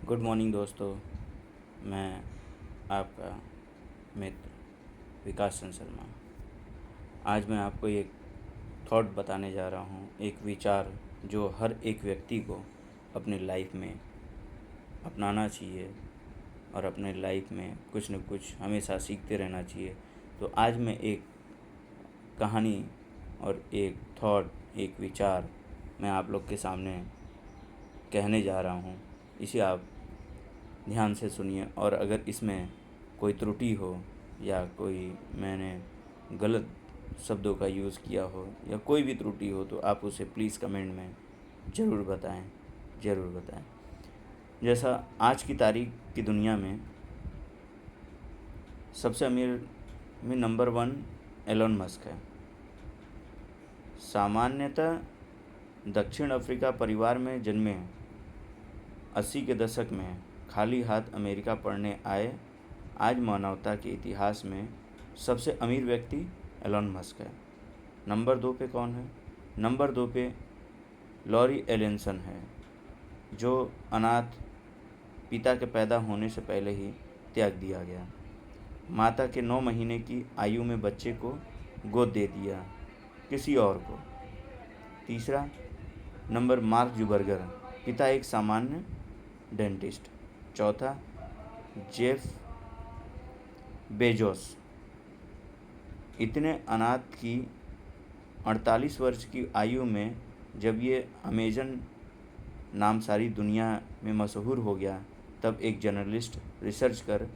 Good morning दोस्तों। मैं आपका मित्र विकास चंद्र शर्मा। आज मैं आपको एक थॉट बताने जा रहा हूँ, एक विचार जो हर एक व्यक्ति को अपनी लाइफ में अपनाना चाहिए और अपने लाइफ में कुछ न कुछ हमेशा सीखते रहना चाहिए। तो आज मैं एक कहानी और एक थॉट, एक विचार मैं आप लोग के सामने कहने जा रहा हूँ। इसे आप ध्यान से सुनिए और अगर इसमें कोई त्रुटि हो या कोई मैंने गलत शब्दों का यूज़ किया हो या कोई भी त्रुटि हो तो आप उसे प्लीज़ कमेंट में ज़रूर बताएं, ज़रूर बताएं। जैसा आज की तारीख की दुनिया में सबसे अमीर में नंबर 1 एलन मस्क है। सामान्यतः दक्षिण अफ्रीका परिवार में जन्मे 80 के दशक में खाली हाथ अमेरिका पढ़ने आए आज मानवता के इतिहास में सबसे अमीर व्यक्ति एलन मस्क है। नंबर 2 पे कौन है? नंबर 2 पे लॉरी एलिंसन है, जो अनाथ पिता के पैदा होने से पहले ही त्याग दिया गया। माता के 9 महीने की आयु में बच्चे को गोद दे दिया किसी और को। तीसरा नंबर मार्क जुबर्गर, पिता एक सामान्य डेंटिस्ट। चौथा जेफ बेजोस, इतने अनाथ की 48 वर्ष की आयु में जब ये अमेजन नाम सारी दुनिया में मशहूर हो गया तब एक जर्नलिस्ट रिसर्च कर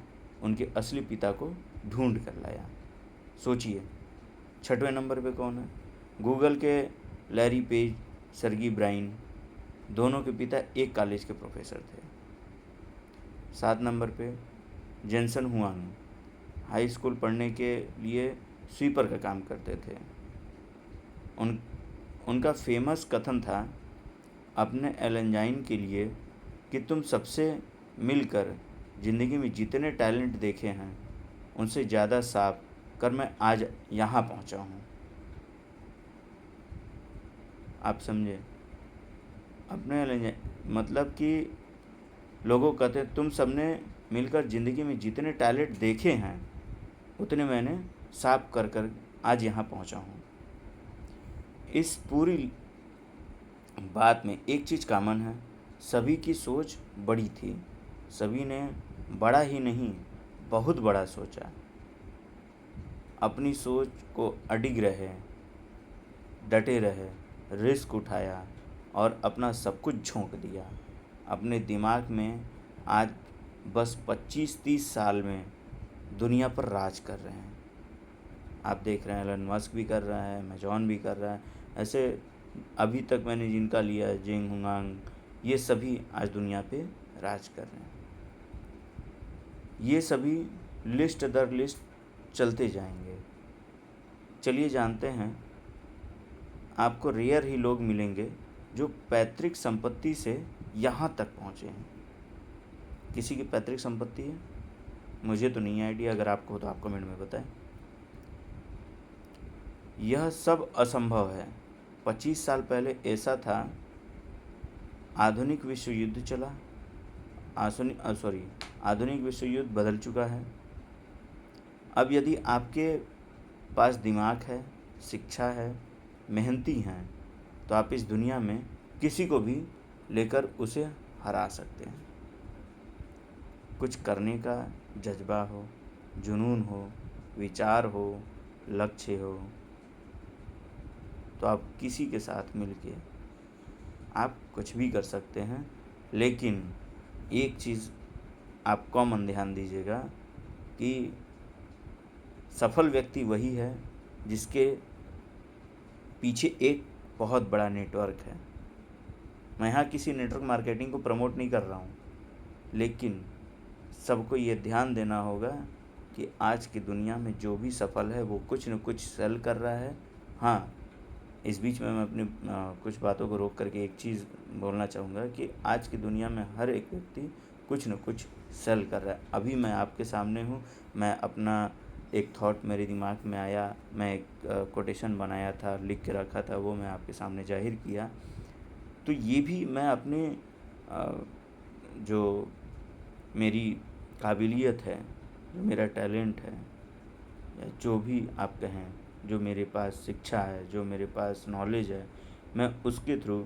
उनके असली पिता को ढूंढ कर लाया। सोचिए, 6वें नंबर पे कौन है? गूगल के लैरी पेज, सर्गी ब्राइन, दोनों के पिता एक कॉलेज के प्रोफेसर थे। 7 नंबर पे जेनसन हुआंग, हाई स्कूल पढ़ने के लिए स्वीपर का काम करते थे। उनका फेमस कथन था अपने एलेंजाइन के लिए कि तुम सबसे मिलकर ज़िंदगी में जितने टैलेंट देखे हैं उनसे ज़्यादा साफ कर मैं आज यहाँ पहुँचा हूँ। आप समझे? अपने एलेंजाइन मतलब कि लोगों कहते हैं तुम सबने मिलकर ज़िंदगी में जितने टैलेंट देखे हैं उतने मैंने साफ कर कर आज यहाँ पहुँचा हूँ। इस पूरी बात में एक चीज़ कॉमन है, सभी की सोच बड़ी थी। सभी ने बड़ा ही नहीं बहुत बड़ा सोचा, अपनी सोच को अडिग रहे, डटे रहे, रिस्क उठाया और अपना सब कुछ झोंक दिया। अपने दिमाग में आज बस 25-30 साल में दुनिया पर राज कर रहे हैं। आप देख रहे हैं एलन मस्क भी कर रहा है, अमेजॉन भी कर रहा है। ऐसे अभी तक मैंने जिनका लिया है, जेंग हुआंग, ये सभी आज दुनिया पे राज कर रहे हैं। ये सभी लिस्ट दर लिस्ट चलते जाएंगे। चलिए जानते हैं, आपको रेयर ही लोग मिलेंगे जो पैतृक संपत्ति से यहाँ तक पहुँचे हैं। किसी की पैतृक संपत्ति है? मुझे तो नहीं आइडिया, अगर आपको हो तो आप कमेंट में बताएं। यह सब असंभव है। 25 साल पहले ऐसा था। आधुनिक विश्व युद्ध चला, आधुनिक विश्व युद्ध बदल चुका है। अब यदि आपके पास दिमाग है, शिक्षा है, मेहनती हैं तो आप इस दुनिया में किसी को भी लेकर उसे हरा सकते हैं। कुछ करने का जज्बा हो, जुनून हो, विचार हो, लक्ष्य हो तो आप किसी के साथ मिलके आप कुछ भी कर सकते हैं। लेकिन एक चीज़ आप कॉमन ध्यान दीजिएगा कि सफल व्यक्ति वही है जिसके पीछे एक बहुत बड़ा नेटवर्क है। मैं यहाँ किसी नेटवर्क मार्केटिंग को प्रमोट नहीं कर रहा हूँ, लेकिन सबको ये ध्यान देना होगा कि आज की दुनिया में जो भी सफल है वो कुछ न कुछ सेल कर रहा है। हाँ, इस बीच में मैं अपनी कुछ बातों को रोक करके एक चीज़ बोलना चाहूँगा कि आज की दुनिया में हर एक व्यक्ति कुछ न कुछ सेल कर रहा है। अभी मैं आपके सामने हूँ, मैं अपना एक थॉट मेरे दिमाग में आया, मैं एक कोटेशन बनाया था, लिख के रखा था, वो मैं आपके सामने जाहिर किया। तो ये भी मैं अपने जो मेरी काबिलियत है, जो मेरा टैलेंट है, या जो भी आप कहें, जो मेरे पास शिक्षा है, जो मेरे पास नॉलेज है, मैं उसके थ्रू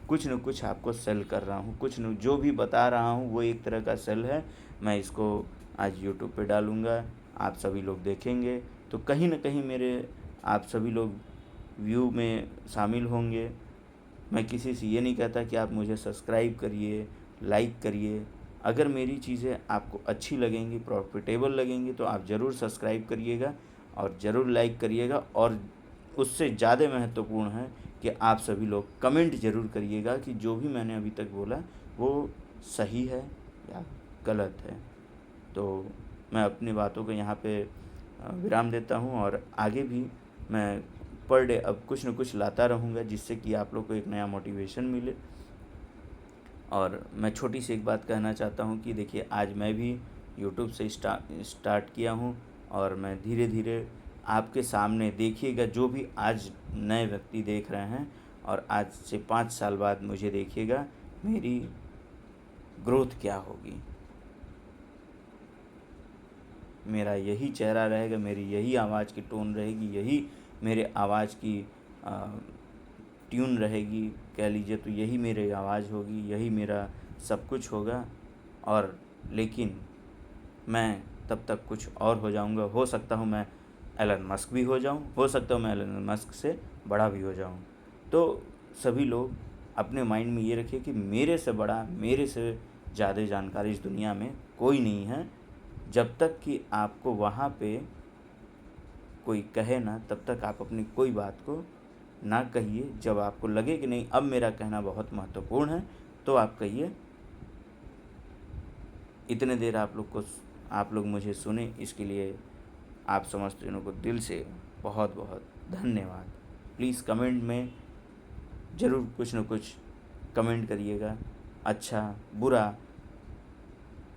कुछ न कुछ आपको सेल कर रहा हूँ। कुछ न जो भी बता रहा हूँ वो एक तरह का सेल है। मैं इसको आज यूट्यूब पे डालूँगा, आप सभी लोग देखेंगे, तो कहीं न कहीं मेरे आप सभी लोग व्यू में शामिल होंगे। मैं किसी से ये नहीं कहता कि आप मुझे सब्सक्राइब करिए, लाइक करिए। अगर मेरी चीज़ें आपको अच्छी लगेंगी, प्रॉफिटेबल लगेंगी, तो आप ज़रूर सब्सक्राइब करिएगा और ज़रूर लाइक करिएगा। और उससे ज़्यादा महत्वपूर्ण है कि आप सभी लोग कमेंट ज़रूर करिएगा कि जो भी मैंने अभी तक बोला वो सही है या गलत है। तो मैं अपनी बातों को यहाँ पे विराम देता हूँ, और आगे भी मैं पर डे अब कुछ न कुछ लाता रहूँगा, जिससे कि आप लोग को एक नया मोटिवेशन मिले। और मैं छोटी सी एक बात कहना चाहता हूँ कि देखिए, आज मैं भी यूट्यूब से स्टार्ट किया हूँ, और मैं धीरे धीरे आपके सामने देखिएगा, जो भी आज नए व्यक्ति देख रहे हैं और आज से 5 साल बाद मुझे देखिएगा, मेरी ग्रोथ क्या होगी। मेरा यही चेहरा रहेगा, मेरी यही आवाज़ की टोन रहेगी, यही मेरे आवाज़ की ट्यून रहेगी, कह लीजिए, तो यही मेरी आवाज़ होगी, यही मेरा सब कुछ होगा। और लेकिन मैं तब तक कुछ और हो जाऊंगा। हो सकता हूँ मैं एलन मस्क भी हो जाऊं, हो सकता हूँ मैं एलन मस्क से बड़ा भी हो जाऊं। तो सभी लोग अपने माइंड में ये रखिए कि मेरे से बड़ा, मेरे से ज़्यादा जानकारी इस दुनिया में कोई नहीं है। जब तक कि आपको वहाँ पे कोई कहे ना, तब तक आप अपनी कोई बात को ना कहिए। जब आपको लगे कि नहीं, अब मेरा कहना बहुत महत्वपूर्ण है, तो आप कहिए। इतने देर आप लोग मुझे सुने, इसके लिए आप समस्त जनों को दिल से बहुत बहुत धन्यवाद। प्लीज़ कमेंट में ज़रूर कुछ न कुछ कमेंट करिएगा, अच्छा बुरा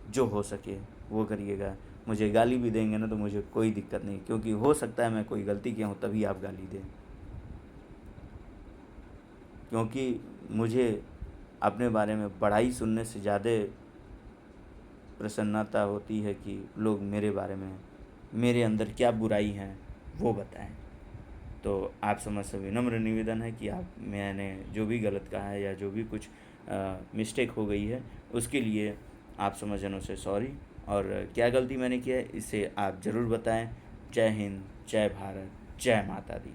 जो हो सके वो करिएगा। मुझे गाली भी देंगे ना तो मुझे कोई दिक्कत नहीं, क्योंकि हो सकता है मैं कोई गलती किया हूँ तभी आप गाली दें। क्योंकि मुझे अपने बारे में बड़ाई सुनने से ज़्यादा प्रसन्नता होती है कि लोग मेरे बारे में, मेरे अंदर क्या बुराई है वो बताएं। तो आप समझ से विनम्र निवेदन है कि आप, मैंने जो भी गलत कहा है या जो भी कुछ मिस्टेक हो गई है, उसके लिए आप समझजनों से सॉरी। और क्या गलती मैंने किया है इसे आप ज़रूर बताएं। जय हिंद, जय भारत, जय माता दी।